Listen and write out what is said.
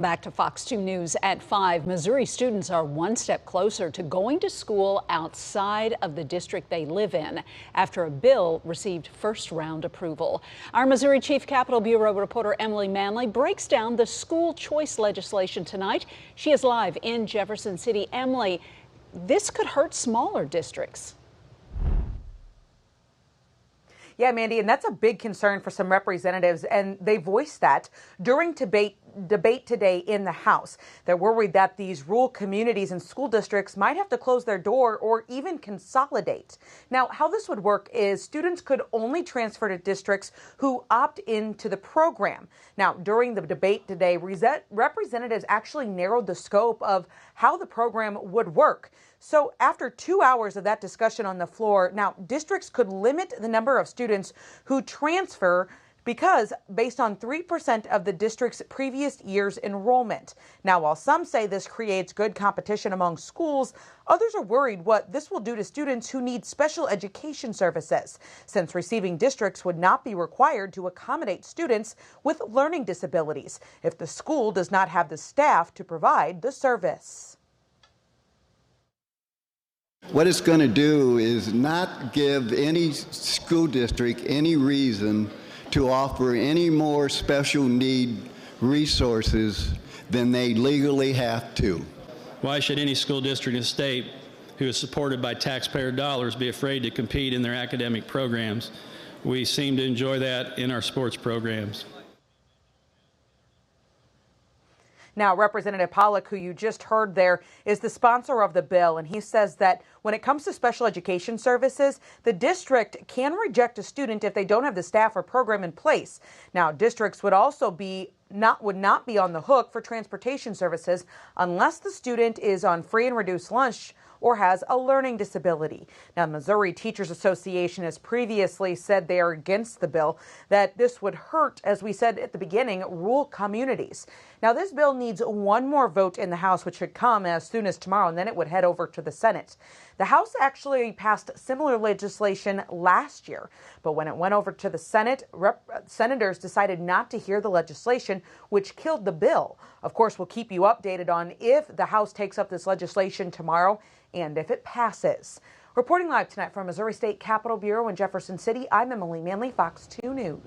Back to Fox 2 News at 5. Missouri students are one step closer to going to school outside of the district they live in after a bill received first-round approval. Our Missouri Chief Capitol Bureau reporter Emily Manley breaks down the school choice legislation tonight. She is live in Jefferson City. Emily, this could hurt smaller districts. Yeah, Mandy, and that's a big concern for some representatives, and they voiced that during debate today in the House. They're worried that these rural communities and school districts might have to close their door or even consolidate. Now, how this would work is students could only transfer to districts who opt into the program. Now, during the debate today, representatives actually narrowed the scope of how the program would work. So after 2 hours of that discussion on the floor, now districts could limit the number of students who transfer because based on 3% of the district's previous year's enrollment. Now, while some say this creates good competition among schools, others are worried what this will do to students who need special education services, since receiving districts would not be required to accommodate students with learning disabilities if the school does not have the staff to provide the service. What it's going to do is not give any school district any reason to offer any more special need resources than they legally have to. Why should any school district in the state who is supported by taxpayer dollars be afraid to compete in their academic programs? We seem to enjoy that in our sports programs. Now, Representative Pollack, who you just heard there, is the sponsor of the bill, and he says that when it comes to special education services, the district can reject a student if they don't have the staff or program in place. Now, districts would also would not be on the hook for transportation services unless the student is on free and reduced lunch or has a learning disability. Now, Missouri Teachers Association has previously said they are against the bill, that this would hurt, as we said at the beginning, rural communities. Now, this bill needs one more vote in the House, which should come as soon as tomorrow, and then it would head over to the Senate. The House actually passed similar legislation last year, but when it went over to the Senate, senators decided not to hear the legislation, which killed the bill. Of course, we'll keep you updated on if the House takes up this legislation tomorrow and if it passes. Reporting live tonight from Missouri State Capitol Bureau in Jefferson City, I'm Emily Manley, Fox 2 News.